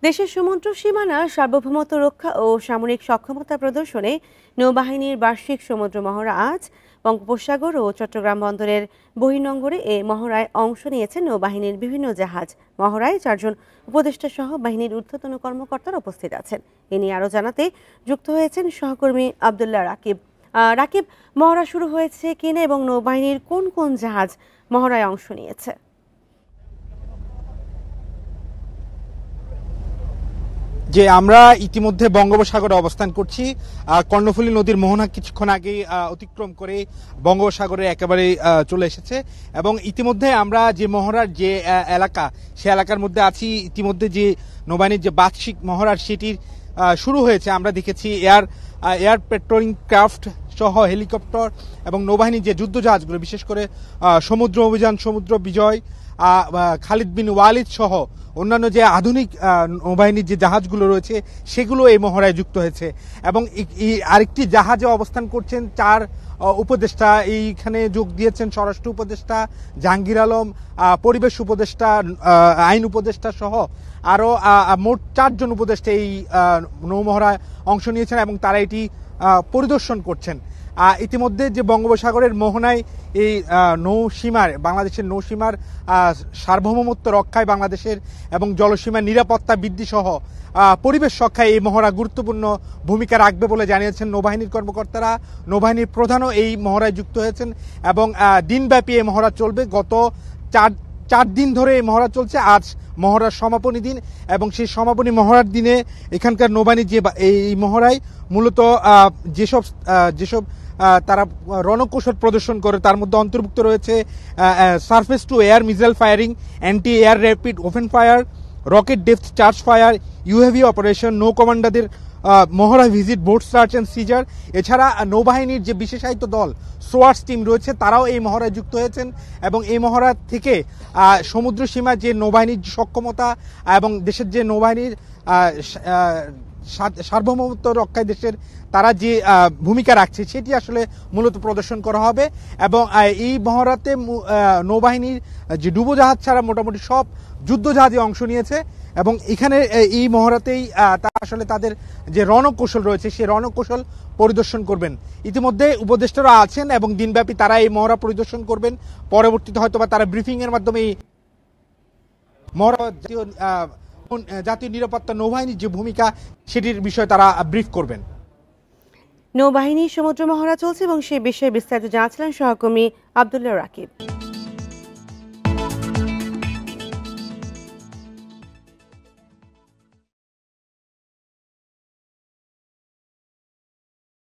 দেশের সমুদ্র সীমানা সার্বভৌমত্ব রক্ষা ও সামরিক সক্ষমতা প্রদর্শনে নৌবাহিনীর বার্ষিক সমুদ্র মহড়া আজ বঙ্গোপসাগর ও চট্টগ্রাম বন্দরের বহির্নোঙরে এ মহড়ায় অংশ নিয়েছে নৌবাহিনীর বিভিন্ন জাহাজ। মহড়ায় 4 জন উপদেষ্টা সহ বাহিনীর ঊর্ধ্বতন কর্মকর্তারা উপস্থিত আছেন। এ নিয়ে আরও জানাতে যুক্ত হয়েছেন সহকর্মী আবদুল্লাহ রাকিব। রাকিব, মহড়া শুরু হয়েছে কিনা এবং নৌবাহিনীর কোন কোন জাহাজ মহড়ায় অংশ নিয়েছে? যে আমরা ইতিমধ্যে বঙ্গোপসাগরে অবস্থান করছি। কর্ণফুলী নদীর মোহনা কিছুক্ষণ আগেই অতিক্রম করে বঙ্গোপসাগরে একেবারে চলে এসেছে এবং ইতিমধ্যে আমরা যে মহড়ার যে এলাকা সে এলাকার মধ্যে আছি। ইতিমধ্যে যে নৌবাহিনীর যে বার্ষিক মহড়ার সেটির শুরু হয়েছে। আমরা দেখেছি এয়ার পেট্রোলিং ক্রাফট সহ হেলিকপ্টার এবং নৌবাহিনীর যে যুদ্ধজাহাজগুলো, বিশেষ করে সমুদ্র অভিযান, সমুদ্র বিজয়, খালিদ বিন ওয়ালিদ সহ অন্যান্য যে আধুনিক নৌবাহিনীর যে জাহাজগুলো রয়েছে সেগুলো এই মহড়ায় যুক্ত হয়েছে এবং আরেকটি জাহাজে অবস্থান করছেন 4 উপদেষ্টা। এইখানে যোগ দিয়েছেন স্বরাষ্ট্র উপদেষ্টা জাহাঙ্গীর আলম, পরিবেশ উপদেষ্টা, আইন উপদেষ্টা সহ আরও মোট 4 জন উপদেষ্টা এই নৌমহড়ায় অংশ নিয়েছেন এবং তারা এটি পরিদর্শন করছেন। ইতিমধ্যে যে বঙ্গোপসাগরের মোহনায় এই নৌসীমার, বাংলাদেশের নৌসীমার সার্বভৌমত্ব রক্ষায় বাংলাদেশের এবং জলসীমার নিরাপত্তা বৃদ্ধি সহ পরিবেশ রক্ষায় এই মহড়া গুরুত্বপূর্ণ ভূমিকা রাখবে বলে জানিয়েছেন নৌবাহিনীর কর্মকর্তারা। নৌবাহিনীর প্রধানও এই মহড়ায় যুক্ত হয়েছেন এবং দিনব্যাপী এই মহড়া চলবে। গত 4 দিন ধরে এই মহড়া চলছে। আজ মহড়ার সমাপনী দিন এবং সেই সমাপনী মহড়ার দিনে এখানকার নৌবাহিনীর যে এই মহড়ায় মূলত যেসব তারা রণকৌশল প্রদর্শন করে তার মধ্যে অন্তর্ভুক্ত রয়েছে surface to air missile firing, anti air rapid open fire, rocket depth charge fire, UAV operation, নৌ কমান্ডারদের মহড়া visit, boat search and seizure. এছাড়া নৌবাহিনীর যে বিশেষায়িত দল সোয়ার্স টিম রয়েছে তারাও এই মহড়ায় যুক্ত হয়েছেন এবং এই মহড়া থেকে সমুদ্র সীমা যে নৌবাহিনীর সক্ষমতা এবং দেশের যে নৌবাহিনীর সার্বভৌমত্ব রক্ষায় দেশের তারা যে ভূমিকা রাখছে সেটি আসলে মূলত প্রদর্শন করা হবে এবং এই মহড়াতে নৌবাহিনীর যে ডুবোজাহাজ ছাড়া মোটামুটি সব যুদ্ধজাহাজে অংশ নিয়েছে এবং এখানে এই মহড়াতেই তারা আসলে তাদের যে রণকৌশল রয়েছে সেই রণকৌশল পরিদর্শন করবেন। ইতিমধ্যে উপদেষ্টারা আছেন এবং দিনব্যাপী তারা এই মহড়া পরিদর্শন করবেন। পরবর্তীতে হয়তোবা তারা ব্রিফিং এর মাধ্যমে এই মহড়া জাতীয় নিরাপত্তা নৌবাহিনীর যে ভূমিকা সেটির বিষয়ে তারা ব্রিফ করবেন। নৌবাহিনী সমুদ্র মহড়া চলছে এবং সেই বিষয়ে বিস্তারিত জানাচ্ছিলেন সহকর্মী আবদুল্লাহ রাকিব।